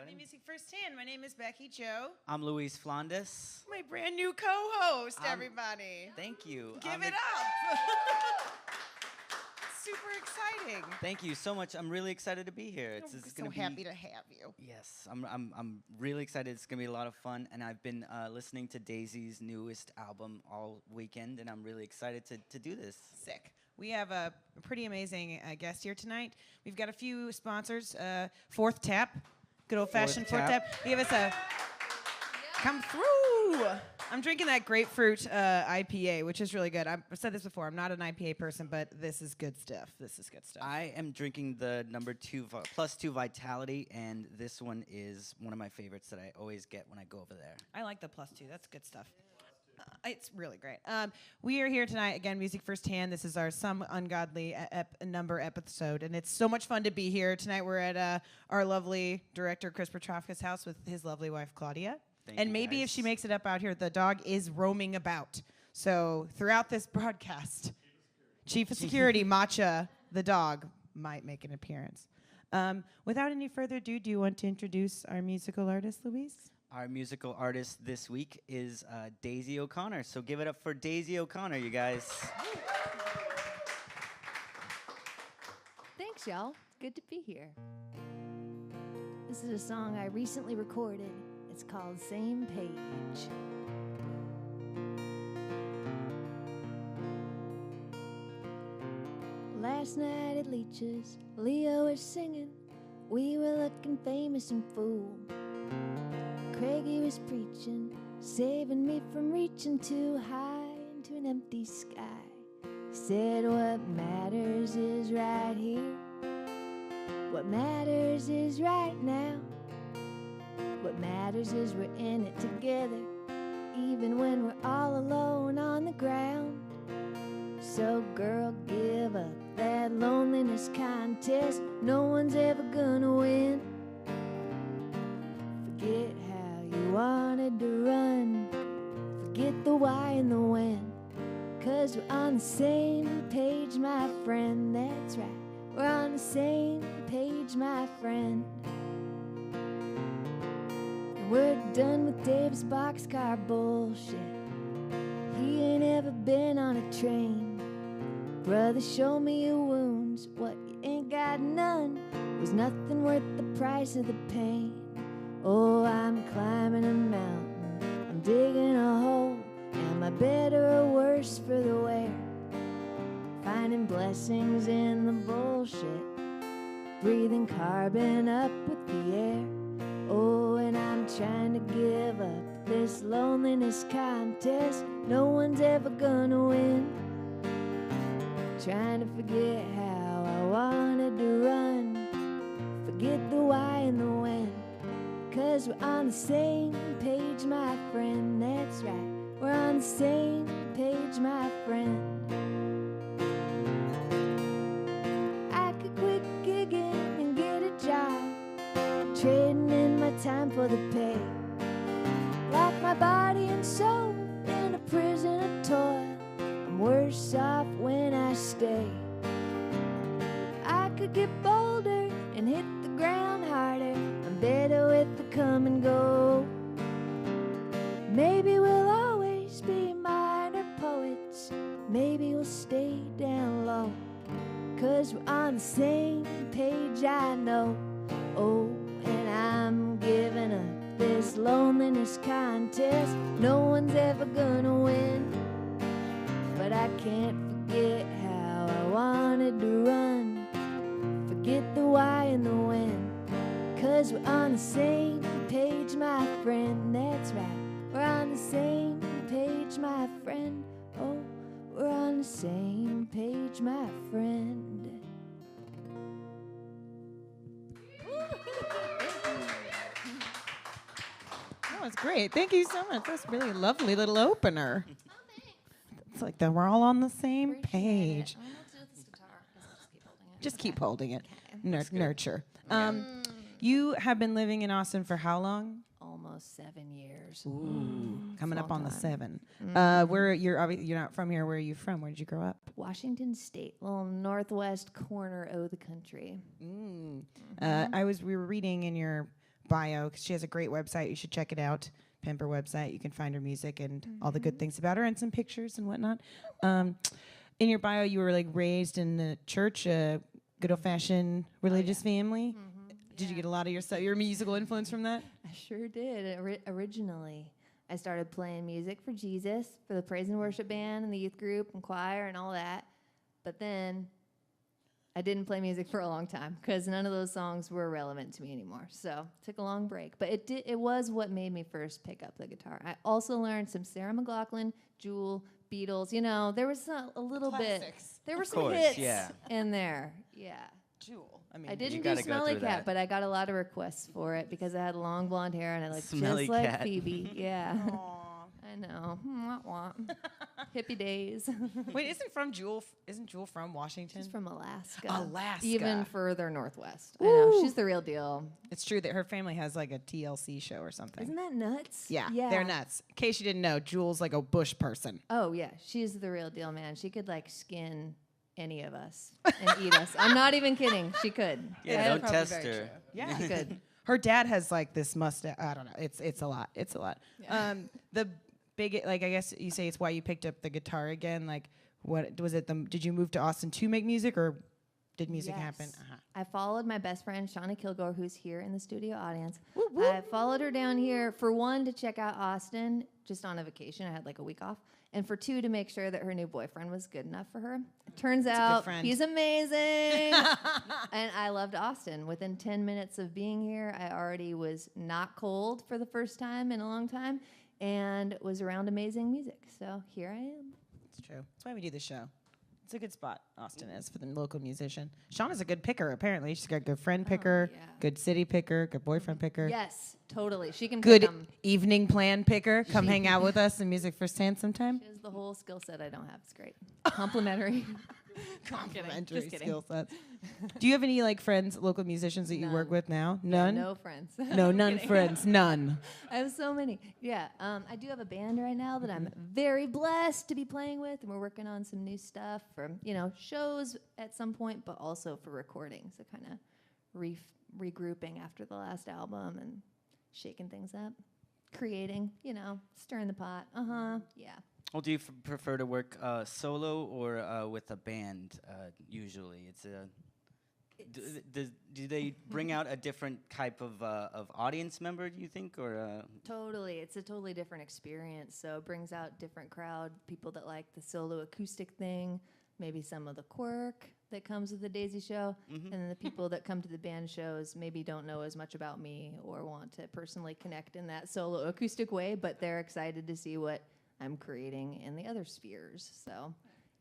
Welcome to Music Firsthand. My name is Becky Joe. I'm Luis Flandes. My brand new co-host, everybody. Thank you. Give it up. Super exciting. Thank you so much. I'm really excited to be here. I'm so happy to have you. Yes, I'm really excited. It's gonna be a lot of fun, and I've been listening to Daisy's newest album all weekend, and I'm really excited to do this. Sick. We have a pretty amazing guest here tonight. We've got a few sponsors. Fourth Tap, good old-fashioned Fourth Tap. Give us a come through. I'm drinking that grapefruit IPA, which is really good. I've said this before. I'm not an IPA person, but this is good stuff. This is good stuff. I am drinking the +2 Vitality, and this one is one of my favorites that I always get when I go over there. I like the +2. That's good stuff. It's really great. We are here tonight, again, Music Firsthand. This is our Some Ungodly Number episode, and it's so much fun to be here. Tonight we're at our lovely director, Chris Petrofka's house with his lovely wife, Claudia. And maybe if she makes it up out here, the dog is roaming about. So throughout this broadcast, Chief of Security, Matcha, the dog, might make an appearance. Without any further ado, do you want to introduce our musical artist, Luis? Our musical artist this week is Daisy O'Connor. So give it up for Daisy O'Connor, you guys. Thanks, y'all. Good to be here. This is a song I recently recorded. It's called Same Page. Last night at Leech's, Leo was singing. We were looking famous and fool. Craigie was preaching, saving me from reaching too high into an empty sky. He said, what matters is right here. What matters is right now. What matters is we're in it together, even when we're all alone on the ground. So girl, give up that loneliness contest. No one's ever gonna win. Forget how you wanted to run. Forget the why and the when. 'Cause we're on the same page, my friend. That's right, we're on the same page, my friend. We're done with Dave's boxcar bullshit. He ain't ever been on a train. Brother, show me your wounds. What you ain't got none was nothing worth the price of the pain. Oh, I'm climbing a mountain, I'm digging a hole. Am I better or worse for the wear? Finding blessings in the bullshit, breathing carbon up with the air. Oh, and I'm trying to give up this loneliness contest. No one's ever gonna win. Trying to forget how I wanted to run. Forget the why and the when. 'Cause we're on the same page, my friend. That's right, we're on the same page, my friend. I could quit gigging and get a job, trading in my time for the pay. Lock my body and soul in a prison of toil. I'm worse off when I stay. I could get bolder and hit the ground harder. I'm better with the come and go. Maybe we'll always be minor poets. Maybe we'll stay down low. 'Cause we're on the same page, I know. Oh, and I'm giving up this loneliness contest. No one's ever gonna win. But I can't forget how I wanted to run. Forget the why and the when. 'Cause we're on the same page, my friend. That's right, we're on the same page, my friend. Oh, we're on the same page, my friend. That was great. Thank you so much. That's really lovely little opener. It's like that we're all on the same page. Just keep holding it. Nurture. You have been living in Austin for how long? Almost 7 years. Ooh, coming up long on the time. 7. Where you're not from here. Where are you from? Where did you grow up? Washington State, little northwest corner of the country. We were reading in your bio because she has a great website. You should check it out. Pimp her website. You can find her music and all the good things about her and some pictures and whatnot. In your bio, you were like raised in the church, a good old fashioned religious family. Did you get a lot of your musical influence from that? I sure did. Originally, I started playing music for Jesus, for the praise and worship band and the youth group and choir and all that. But then I didn't play music for a long time because none of those songs were relevant to me anymore. So took a long break. But it was what made me first pick up the guitar. I also learned some Sarah McLachlan, Jewel, Beatles. You know, there was a little bit. Classics. There were Of some course, hits yeah. in there. Yeah. Jewel. I mean, I didn't do gotta go Smelly through Cat, that. but I got a lot of requests for it because I had long blonde hair and I looked Smelly just like Cat. Phoebe. Yeah. Aw. I know. Wah, wah. Hippie days. Wait, isn't Jewel from Washington? She's from Alaska. Alaska. Even further northwest. I know. She's the real deal. It's true that her family has like a TLC show or something. Isn't that nuts? Yeah, they're nuts. In case you didn't know, Jewel's like a bush person. Oh, yeah. She's the real deal, man. She could, like, skin any of us and eat us. I'm not even kidding. She could. Yeah, don't probably test very her. true. Yeah. She could. Her dad has like this mustache. I don't know. It's a lot. It's a lot. The big, like, I guess you say it's why you picked up the guitar again. Like, what was it? Did you move to Austin to make music, or did music happen? Yes. I followed my best friend, Shauna Kilgore, who's here in the studio audience. I followed her down here, for one, to check out Austin, just on a vacation. I had like a week off. And for two, to make sure that her new boyfriend was good enough for her. It turns out friend. he's amazing. And I loved Austin. Within 10 minutes of being here, I already was not cold for the first time in a long time and was around amazing music. So here I am. It's true. That's why we do the show. It's a good spot, Austin is, for the local musician. Shauna's a good picker, apparently. She's got a good friend picker, yeah. good city picker, good boyfriend picker. Yes, totally. She can Good pick 'em. evening plan picker. Come hang out with us in Music Firsthand sometime. She has the whole skill set I don't have. It's great. Complimentary. Complimentary Just kidding. skill sets. Do you have any like friends, local musicians that you work None. with now? None? No friends. No, none friends. None. I have so many. Yeah. I do have a band right now that I'm very blessed to be playing with, and we're working on some new stuff for, shows at some point, but also for recording. So kind of regrouping after the last album and shaking things up, creating, stirring the pot. Yeah. Well, do you prefer to work solo or with a band? Usually, it's a. Do they bring out a different type of audience member? Do you think, or? Totally, it's a totally different experience. So it brings out different crowd, people that like the solo acoustic thing, maybe some of the quirk that comes with the Daisy show, and then the people that come to the band shows maybe don't know as much about me or want to personally connect in that solo acoustic way, but they're excited to see what I'm creating in the other spheres. So,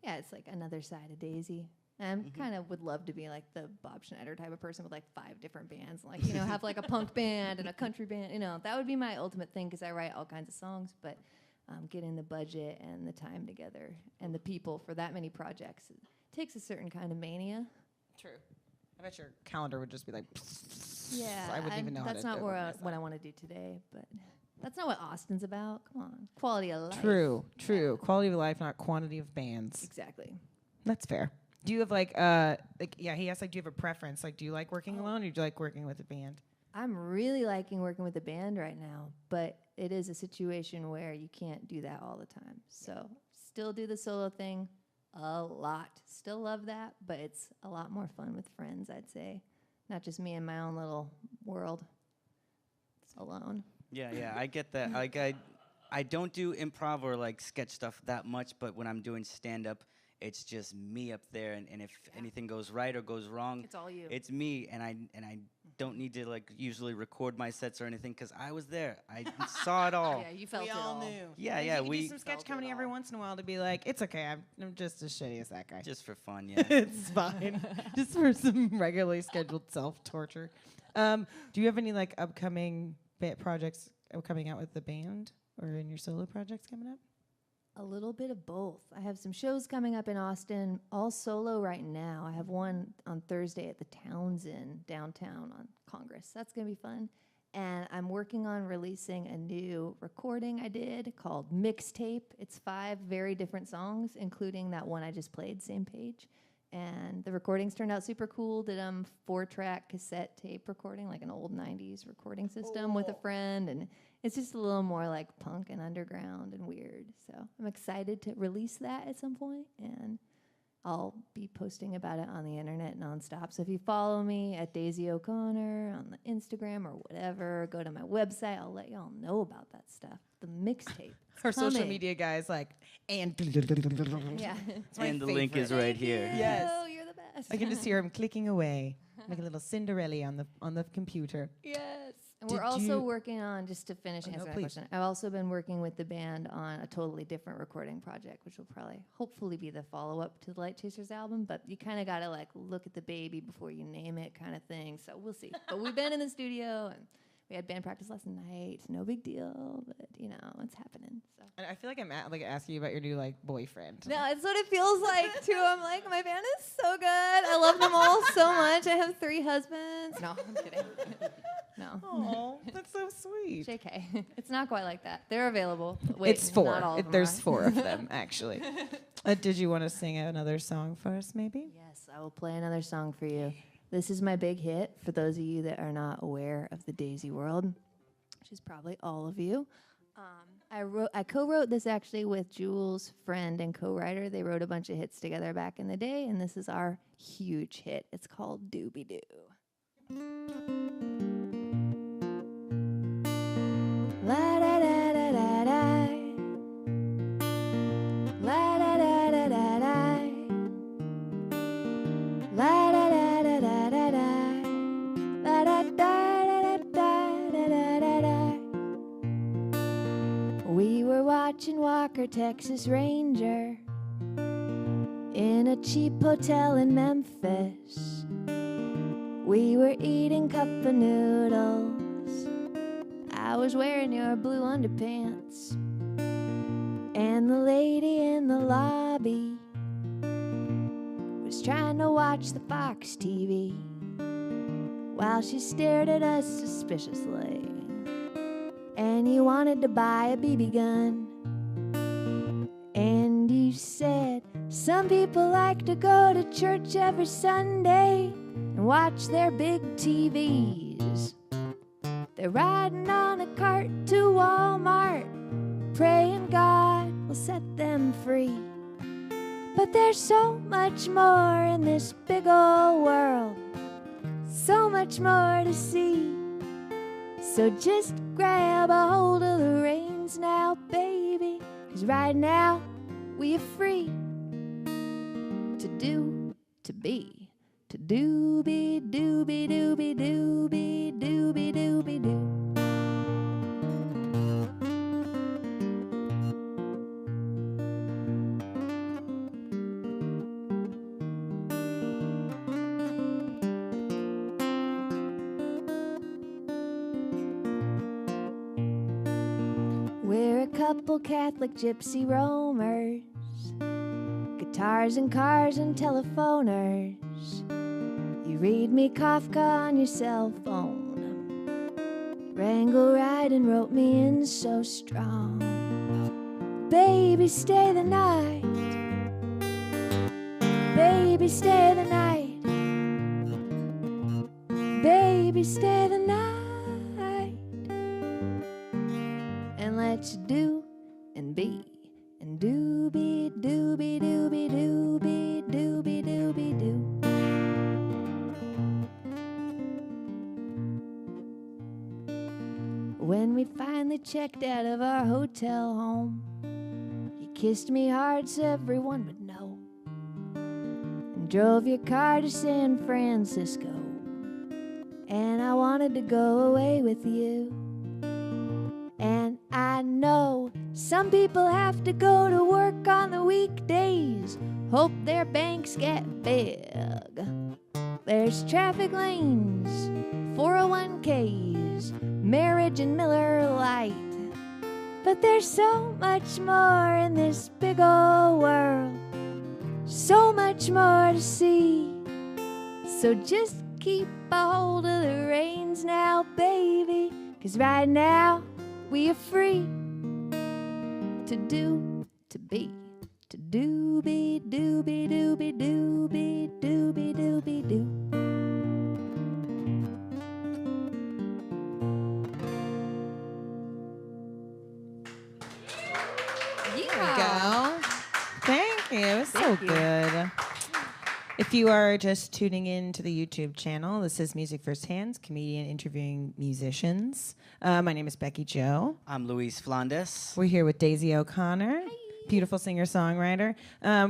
yeah, it's like another side of Daisy. And I kind of would love to be like the Bob Schneider type of person with like 5 different bands, like, have like a punk band and a country band. That would be my ultimate thing because I write all kinds of songs, but getting the budget and the time together and the people for that many projects, it takes a certain kind of mania. True. I bet your calendar would just be like. Yeah, I wouldn't even know how that's to not organize what I want to do today, but that's not what Austin's about. Come on, quality of life. True. Quality of life, not quantity of bands. Exactly. That's fair. Do you have he asked, like, do you have a preference? Like, do you like working alone or do you like working with a band? I'm really liking working with a band right now, but it is a situation where you can't do that all the time. So still do the solo thing a lot. Still love that, but it's a lot more fun with friends, I'd say. Not just me in my own little world. It's alone. Yeah, I get that. Like I don't do improv or like sketch stuff that much, but when I'm doing stand up, it's just me up there, and if anything goes right or goes wrong, It's all you. It's me, and I don't need to like usually record my sets or anything because I was there. I saw it all. Yeah, you felt We it all all. knew. Yeah, You yeah, could we- do some sketch Felt it comedy every all. once in a while to be like, it's okay, I'm just as shitty as that guy. Just for fun, yeah. It's fine. Just for some regularly scheduled self-torture. Do you have any like upcoming projects coming out with the band or in your solo projects coming up? A little bit of both. I have some shows coming up in Austin, all solo right now. I have one on Thursday at the Townsend downtown on Congress. That's going to be fun. And I'm working on releasing a new recording I did called Mixtape. It's 5 very different songs, including that one I just played, Same Page. and the recordings turned out super cool. Did 4-track cassette tape recording, like an old 90s recording system with a friend, and it's just a little more like punk and underground and weird. So I'm excited to release that at some point, and I'll be posting about it on the internet nonstop. So if you follow me at Daisy O'Connor on the Instagram or whatever, go to my website. I'll let y'all know about that stuff. The mixtape. Our social coming. media guys like, and Yeah. it's my And the link is favorite. right here. Yes. Oh, you're the best. I can just hear him clicking away, like a little Cinderella on the computer. Yes. And Did we're also you- working on, just to finish Oh, no, answering that please. question, I've also been working with the band on a totally different recording project, which will probably, hopefully be the follow-up to the Light Chasers album, but you kind of got to like look at the baby before you name it kind of thing, so we'll see. But we've been in the studio, and we had band practice last night, no big deal, but you know, it's happening, so. And I feel like I'm like asking you about your new like boyfriend. No, it's what it feels like too. I'm like, my band is so good. I love them all so much. I have 3 husbands. No, I'm kidding. No. Oh, that's so sweet. JK. It's not quite like that. They're available. Wait, It's 4. Not all of them There's are. 4 of them actually. Did you want to sing another song for us, maybe? Yes, I will play another song for you. This is my big hit for those of you that are not aware of the Daisy world, which is probably all of you. I co-wrote this actually with Jules' friend and co-writer. They wrote a bunch of hits together back in the day, and this is our huge hit. It's called Doobie Doo. La da da da da da. La da da da da da. La da da da da da da. La da da da da da da da. We were watching Walker, Texas Ranger in a cheap hotel in Memphis. We were eating cup of noodles. I was wearing your blue underpants, and the lady in the lobby was trying to watch the Fox TV while she stared at us suspiciously. And you wanted to buy a BB gun, and you said some people like to go to church every Sunday and watch their big TVs. They're riding on a cart to Walmart, praying God will set them free. But there's so much more in this big old world, so much more to see. So just grab a hold of the reins now, baby, 'cause right now we are free to do, to be. To doobie doobie doobie doobie doobie doobie doo. We're a couple Catholic gypsy roamers, guitars and cars and telephoners. You read me Kafka on your cell phone. Wrangle right and wrote me in so strong. Baby, stay the night. Baby, stay the night. Baby, stay the night. And let you do and be and doobie doobie doobie doobie doobie doobie doo. When we finally checked out of our hotel home, you kissed me hard so everyone would know, and drove your car to San Francisco. And I wanted to go away with you. And I know some people have to go to work on the weekdays, hope their banks get big. There's traffic lanes, 401ks, marriage and Miller Lite. But there's so much more in this big old world, so much more to see. So just keep a hold of the reins now, baby, 'cause right now we are free to do, to be, to doobie doobie doobie doobie doobie doobie doo. Go. Thank you. It was so good. If you are just tuning in to the YouTube channel, this is Music First Hands, comedian interviewing musicians. My name is Becky Joe. I'm Luis Flandes. We're here with Daisy O'Connor, beautiful singer-songwriter.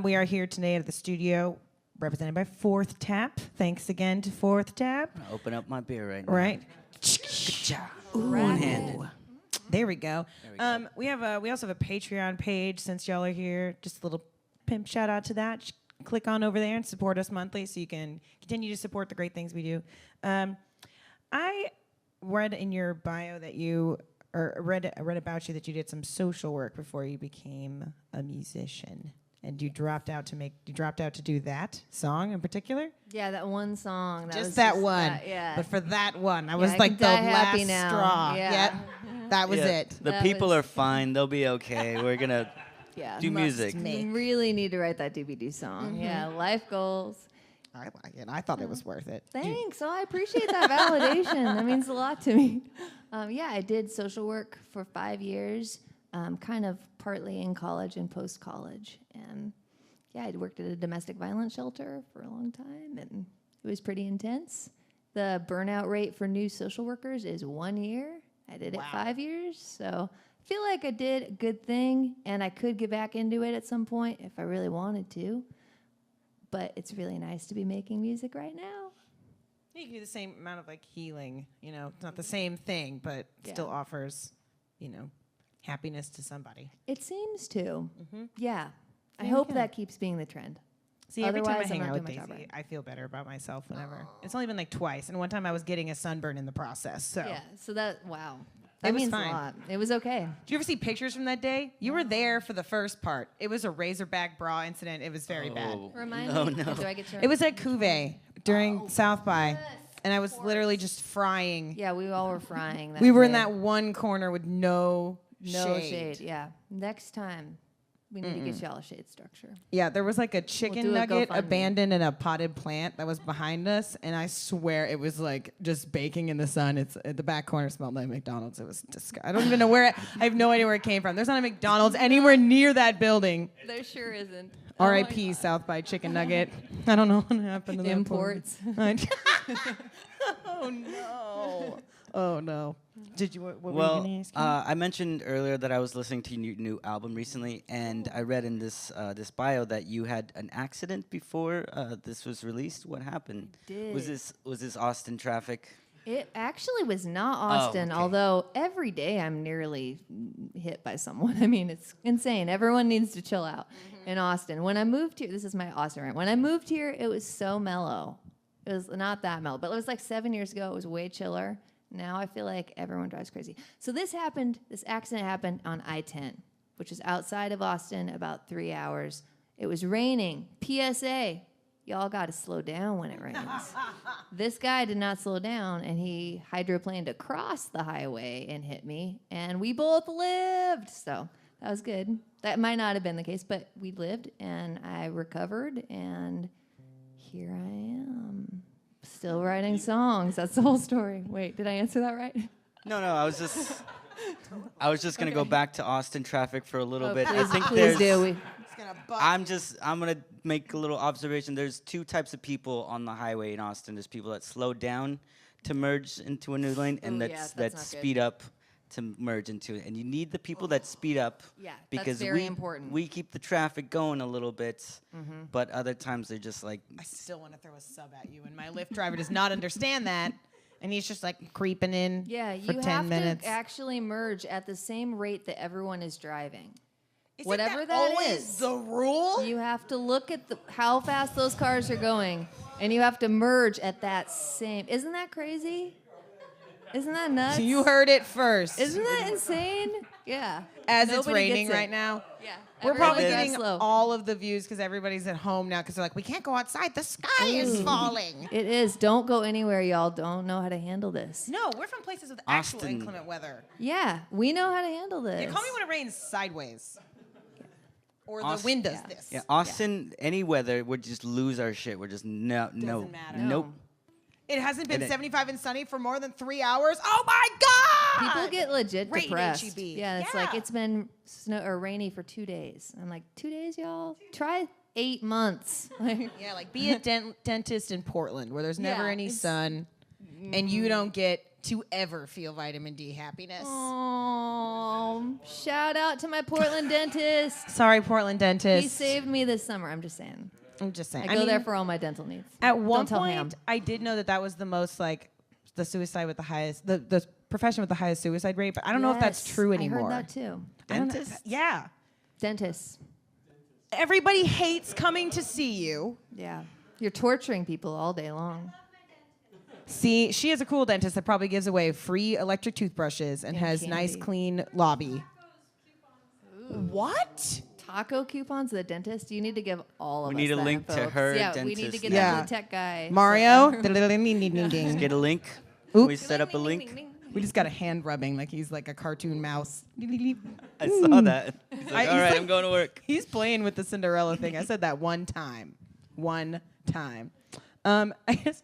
We are here today at the studio, represented by Fourth Tap. Thanks again to Fourth Tap. I'm gonna open up my beer right now. Right. One-handed. There we go. There we go. We also have a Patreon page since y'all are here. Just a little pimp shout out to that. Click on over there and support us monthly so you can continue to support the great things we do. I read in your bio that you, or read about you that you did some social work before you became a musician, and you dropped out to do that song in particular. Yeah, that one song. That Just was that one. yeah. But for that one, I was I like can the die happy last now. straw. Yeah. That was Yeah, it. The That people was- are fine. They'll be okay. We're gonna yeah. do music. me. Really need to write that DVD song. Yeah, life goals. I like it. I thought it was worth it. Thanks. Oh, I appreciate that validation. That means a lot to me. Yeah, I did social work for 5 years, kind of partly in college and post-college. And yeah, I worked at a domestic violence shelter for a long time, and it was pretty intense. The burnout rate for new social workers is 1 year. I did it 5 years, so I feel like I did a good thing, and I could get back into it at some point if I really wanted to. But it's really nice to be making music right now. You can do the same amount of like healing. You know, it's not the same thing, but Yeah. still offers, happiness to somebody. It seems to. Yeah. I Yeah, hope yeah. that keeps being the trend. See, every time I Otherwise, I'm hang not out with doing my job Daisy, right. I feel better about myself whenever. It's only been like twice, and one time I was getting a sunburn in the process. So, Yeah. So that, wow. It That was means fine. a lot. It was okay. do you ever see pictures from that day? You were there for the first part. It was a Razorback bra incident. It was very bad. Oh, Remind no, me. no. Do I get to? It was at Cuvée during South by, and I was literally just frying. Yeah, we all were frying. That We were in day. that one corner with no shade. Yeah. Next time, we need to get y'all a shade structure. Yeah, there was like a chicken do a nugget GoFundMe. abandoned in a potted plant that was behind us, and I swear it was like just baking in the sun. It's the back corner smelled like McDonald's. It was disgusting. I don't even know where. I have no idea where it came from. There's not a McDonald's anywhere near that building. There sure isn't. R.I.P. South by Chicken Nugget. I don't know what happened to that Imports. place. Oh no! Oh no! Did you? What were you Well, gonna ask? I mentioned earlier that I was listening to your new album recently, and I read in this bio that you had an accident before this was released. What happened? Was did. this Austin traffic? It actually was not Austin, okay. although every day I'm nearly hit by someone. I mean, it's insane. Everyone needs to chill out in Austin. When I moved here, this is my Austin rant. When I moved here, it was so mellow. It was not that mellow, but it was like 7 years ago. It was way chiller. Now I feel like everyone drives crazy. So this accident happened on I-10, which is outside of Austin, about 3 hours. It was raining. PSA, y'all got to slow down when it rains. This guy did not slow down, and he hydroplaned across the highway and hit me, and we both lived. So that was good. That might not have been the case, but we lived, and I recovered, and here I am. Still writing songs. That's the whole story. Wait, did I answer that right? No, I was just gonna go back to Austin traffic for a little bit. I think Please there's. do. I'm gonna make a little observation. There's two types of people on the highway in Austin. There's people that slow down to merge into a new lane, and Ooh, yeah, that that's not good. speed up to merge into it. And you need the people that speed up. Yeah, that's because very important. we keep the traffic going a little bit, but other times they're just like. I still want to throw a sub at you, and my Lyft driver does not understand that, and he's just like creeping in Yeah, for you 10 have minutes. to actually merge at the same rate that everyone is driving. Isn't whatever that always is. the rule? You have to look at how fast those cars are going, and you have to merge at that same. Isn't that crazy? Isn't that nuts? You heard it first. Isn't that insane? Yeah. As it's Nobody raining gets it. right now. Yeah. We're Everyone probably drives getting slow. all of the views because everybody's at home now because they're like, we can't go outside. The sky is falling. It is. Don't go anywhere, y'all. Don't know how to handle this. No, we're from places with actual Austin. inclement weather. Yeah, we know how to handle this. You call me when it rains sideways. Or the Aust- wind does yeah. this. Yeah, Austin, any weather, we'd just lose our shit. We're just no, Doesn't matter. nope. It hasn't been And it- 75 and sunny for more than 3 hours. Oh my God! People get legit Rate depressed. HEB. Yeah, it's like Yeah. it's been snow or rainy for 2 days. I'm like, 2 days, y'all? Try 8 months. Like, Yeah, like be a dentist in Portland where there's never Yeah, any it's- sun and you don't get to ever feel vitamin D happiness. oh, shout out to my Portland dentist. Sorry, Portland dentist. He saved me this summer. I'm just saying. I'm just saying. I go there for all my dental needs. At one Don't tell Ham. point, I did know that that was the most like the suicide with the highest, the profession with the highest suicide rate, but I don't know if that's Yes, true anymore. I heard that too. I don't know- Dentists? Yeah. Dentists. Everybody hates coming to see you. Yeah. You're torturing people all day long. See, she is a cool dentist that probably gives away free electric toothbrushes and And has nice, candy. clean lobby. What? Taco coupons to the dentist. You need to give all of We us need a that, link to folks. her Yeah, we need to dentist get now. that Yeah. to the tech guy. Mario? So- Ding-ding-ding-ding-ding. Get a link. Oop. We set up a link. We just got a hand rubbing like he's like a cartoon mouse. I saw that. He's like, I- all he's right, like- I'm going to work. He's playing with the Cinderella thing. I said that one time. One time. I guess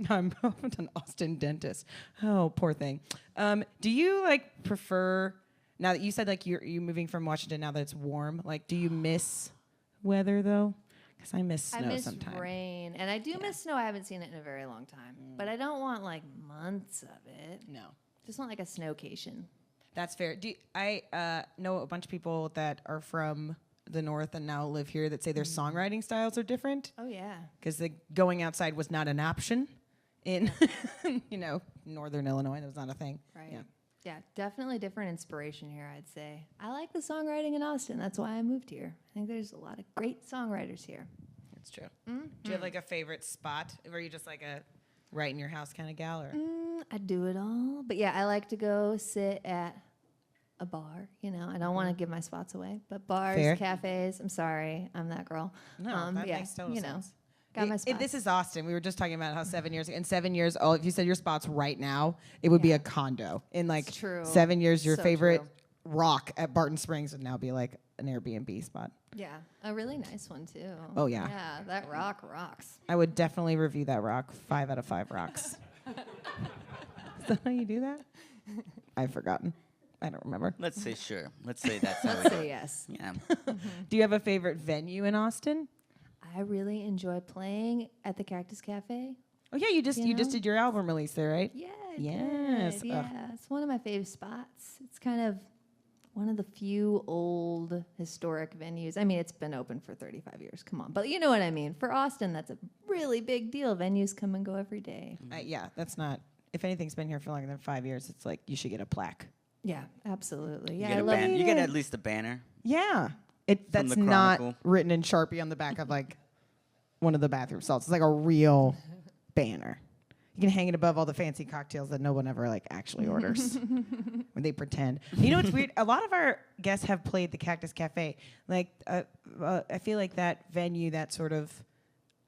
I'm an Austin dentist. Oh, poor thing. Do you like prefer now that you said like you're moving from Washington now that it's warm? Like, do you miss weather though? Because I miss snow I miss sometimes. rain, and I do miss snow. I haven't seen it in a very long time, but I don't want like months of it. No. Just want like a snowcation. That's fair. I know a bunch of people that are from the north and now live here that say their songwriting styles are different Oh yeah. because the going outside was not an option in northern Illinois. That was not a thing. Right. Yeah. Yeah, definitely different inspiration here, I'd say. I like the songwriting in Austin. That's why I moved here. I think there's a lot of great songwriters here. That's true. Do you have like a favorite spot? Or are you just like a right in your house kind of gal? Or I do it all. But yeah, I like to go sit at a bar. I don't want to give my spots away, but bars, Fair. cafes. I'm sorry, I'm that girl. No, that yeah, makes total sense. Got my spots. This is Austin. We were just talking about how 7 years in 7 years, if you said your spots right now, it would be a condo. In like It's true. 7 years, your So favorite true. rock at Barton Springs would now be like an Airbnb spot. Yeah, a really nice one too. Oh, yeah. Yeah, that rock rocks. I would definitely review that rock 5 out of 5 rocks. Is that how you do that? I've forgotten. I don't remember. Let's say sure. Let's say that's how Let's we say yes. Yeah. Do you have a favorite venue in Austin? I really enjoy playing at the Cactus Cafe. Oh yeah, you just You know? did your album release there, right? Yeah, I Yes, did. ugh. Yeah, it's one of my favorite spots. It's kind of one of the few old historic venues. I mean, it's been open for 35 years. Come on, but you know what I mean. For Austin, that's a really big deal. Venues come and go every day. Yeah, that's not. If anything's been here for longer than 5 years, it's like you should get a plaque. Yeah, absolutely. You Yeah, get I a love ban- You get it. at least a banner. Yeah, From that's the not Chronicle. written in Sharpie on the back of like one of the bathroom stalls. It's like a real banner. You can hang it above all the fancy cocktails that no one ever like actually orders when they pretend. You know what's weird? A lot of our guests have played the Cactus Cafe. Like I feel like that venue, that sort of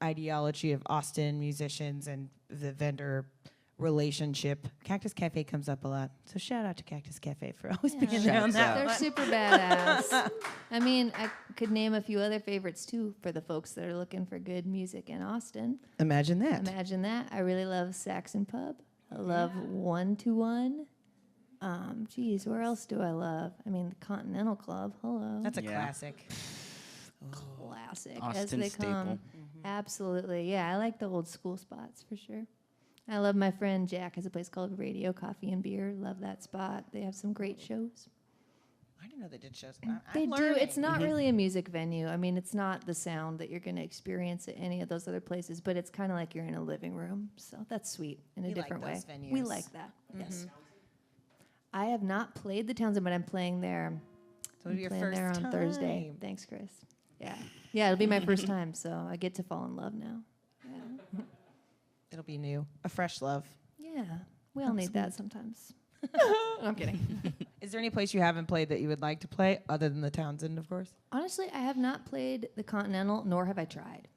ideology of Austin musicians and the vendor relationship. Cactus Cafe comes up a lot. So shout out to Cactus Cafe for always being there on Shouts that out. They're one. super badass. I mean, I could name a few other favorites too for the folks that are looking for good music in Austin. Imagine that. Imagine that. I really love Saxon Pub. I love 121. Geez, where else do I love? I mean, the Continental Club. Hello. That's a Yeah. classic. classic as Austin they staple. come. Absolutely. Yeah, I like the old school spots for sure. I love my friend Jack has a place called Radio Coffee and Beer. Love that spot. They have some great shows. I didn't know they did shows. They I'm do. learning. It's not really a music venue. I mean, it's not the sound that you're going to experience at any of those other places, but it's kind of like you're in a living room. So that's sweet in a We like different way. those We venues. like that. Yes. I have not played the Townsend, but I'm playing there. So it'll I'm be your playing first there on Thursday. time. Thanks, Chris. Yeah. Yeah, it'll be my first time, so I get to fall in love now. It'll be new, a fresh love. Yeah. We all need that sometimes. I'm kidding. Is there any place you haven't played that you would like to play, other than the Townsend, of course? Honestly, I have not played the Continental, nor have I tried.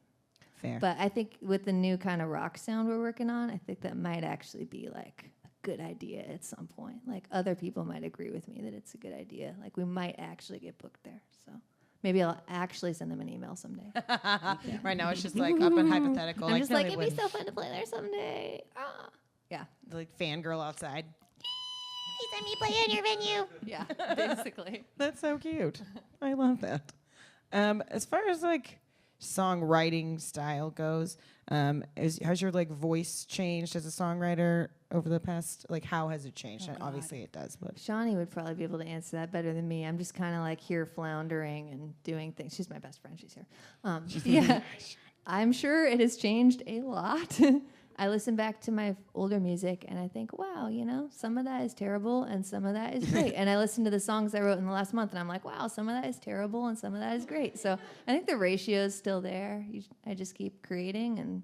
Fair. But I think with the new kind of rock sound we're working on, I think that might actually be like a good idea at some point. Like other people might agree with me that it's a good idea. Like we might actually get booked there. So Maybe I'll actually send them an email someday. Right now, it's just like up and hypothetical. I'm just no, like, they it'd be wouldn't. so fun to play there someday. Ah. Yeah. Like fangirl outside. Please let me play in your venue. Yeah, basically. That's so cute. I love that. As far as like songwriting style goes, has your like voice changed as a songwriter over the past? Like, how has it changed? Obviously, it does, but Shawnee would probably be able to answer that better than me. I'm just kind of like here floundering and doing things. She's my best friend. She's here. Yeah, I'm sure it has changed a lot. I listen back to my older music and I think, wow, you know, some of that is terrible and some of that is great. And I listen to the songs I wrote in the last month and I'm like, wow, some of that is terrible and some of that is great. So I think the ratio is still there. I just keep creating, and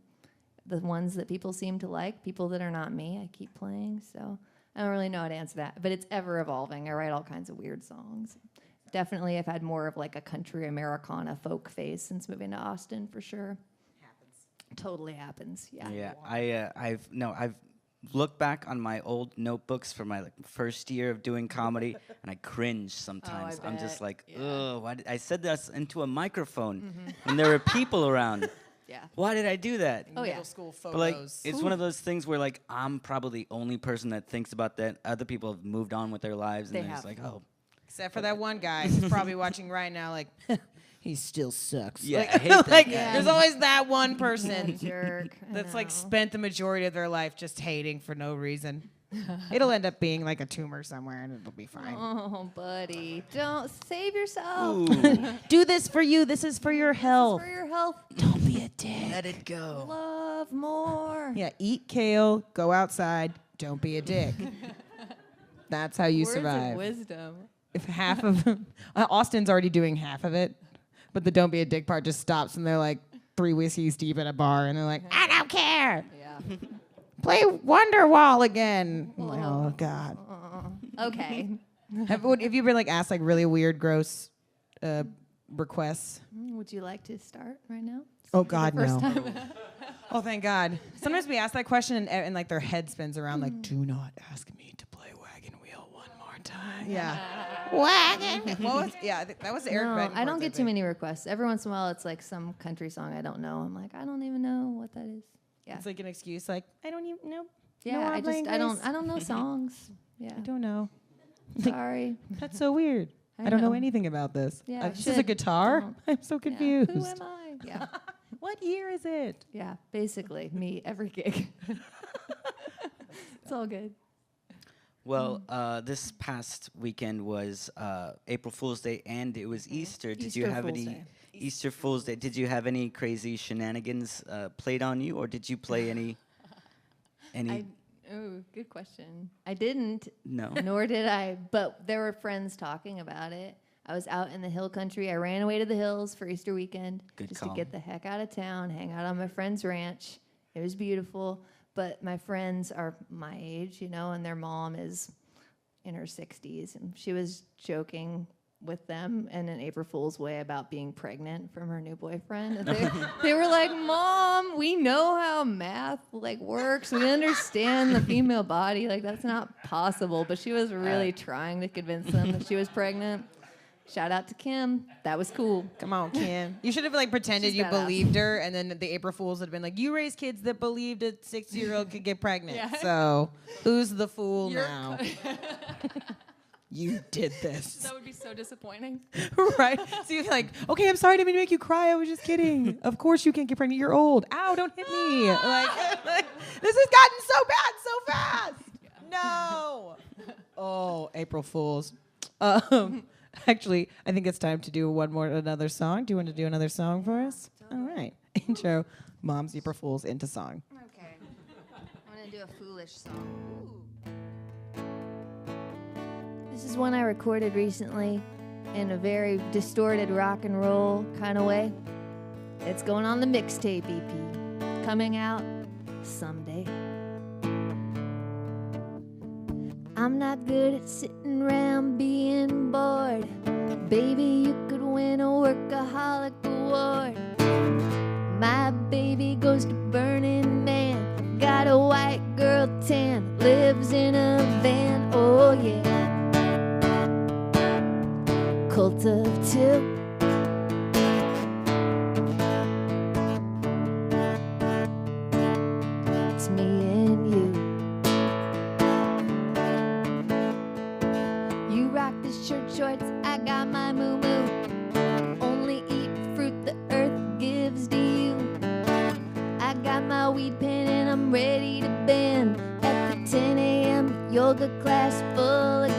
the ones that people seem to like, people that are not me, I keep playing. So I don't really know how to answer that, but it's ever evolving. I write all kinds of weird songs. Definitely I've had more of like a country Americana folk phase since moving to Austin, for sure. Totally happens. Yeah. Yeah, I've looked back on my old notebooks for my like first year of doing comedy, and I cringe sometimes. I'm just bet. like, Yeah. ugh, why did I said this into a microphone when there were people around? Yeah. Why did I do that? Oh, yeah. middle school photos. But like, it's one of those things where like I'm probably the only person that thinks about that. Other people have moved on with their lives, They and they're just have. like, oh, Except for that one guy who's probably watching right now, like, he still sucks. Yeah, like, I hate that like, guy. Yeah. there's always that one person Jerk. I that's like know. spent the majority of their life just hating for no reason. It'll end up being like a tumor somewhere, and it'll be fine. Oh, buddy. Don't save yourself. ooh, Do this for you. This is for your health. For your health. Don't be a dick. let it go. Love more. Yeah, eat kale, go outside, don't be a dick. That's how you Words survive. of wisdom. If half of Austin's already doing half of it, but the don't be a dick part just stops, and they're like 3 whiskeys deep at a bar, and they're like, I don't care. Yeah. Play Wonderwall again. I'm like, oh God. Okay. have you ever like asked like really weird, gross requests? Would you like to start right now? Oh For the God, first no. time. Oh thank God. Sometimes we ask that question, and like their head spins around, like, do not ask me to play Wagon Wheel one more time. Yeah. Wagon. What was? Yeah, that was Eric. No, I Betancourt's, don't get too think. many requests. Every once in a while, it's like some country song I don't know. I'm like, I don't even know what that is. Yeah, It's like an excuse, like I don't even know. yeah. no, I I'm playing I this. don't know songs. Yeah, I don't know. sorry. That's so weird. I I don't know know. anything about this. Yeah, this is a should. guitar. Don't. I'm so Yeah, confused. who am I? Yeah, What year is it? yeah. Basically, me every gig. It's all good. Well, this past weekend was April Fool's Day, and it was Easter. Did you Easter have Fool's any Day. Easter Fool's Day? Did you have any crazy shenanigans played on you, or did you play any? Oh, good question. I didn't. No. Nor did I, but there were friends talking about it. I was out in the hill country. I ran away to the hills for Easter weekend Good just call. to get the heck out of town, hang out on my friend's ranch. It was beautiful, but my friends are my age, you know, and their mom is in her 60s, and she was joking with them in an April Fool's way about being pregnant from her new boyfriend. And they were like, "Mom, we know how math like works. We understand the female body. Like that's not possible." But she was really trying to convince them that she was pregnant. Shout out to Kim. That was cool. Come on, Kim. You should have like pretended She's you badass. believed her, and then the April Fools would have been like, "You raised kids that believed a 60-year-old could get pregnant." Yeah. So who's the fool You're now? You did this, That would be so disappointing. right? So you're like, "Okay, I'm sorry, I didn't mean to make you cry. I was just kidding. Of course you can't get pregnant. You're old. Ow, don't hit me. Like, this has gotten so bad so fast. No. Oh, April Fools. Actually, I think it's time to do another song. Do you want to do another song for us? All right. Intro Mom's April Fools into song. Okay. I'm gonna do a foolish song. This is one I recorded recently in a very distorted rock and roll kind of way. It's going on the mixtape EP, coming out someday. I'm not good at sitting around being bored. Baby, you could win a workaholic award. My baby goes to Burning Man. Got a white girl tan, lives in a van, oh yeah. Cult of two, just me and you. You rock the shirt shorts, I got my moo moo. Only eat fruit the earth gives to you. I got my weed pen and I'm ready to bend at the 10 a.m. yoga class full of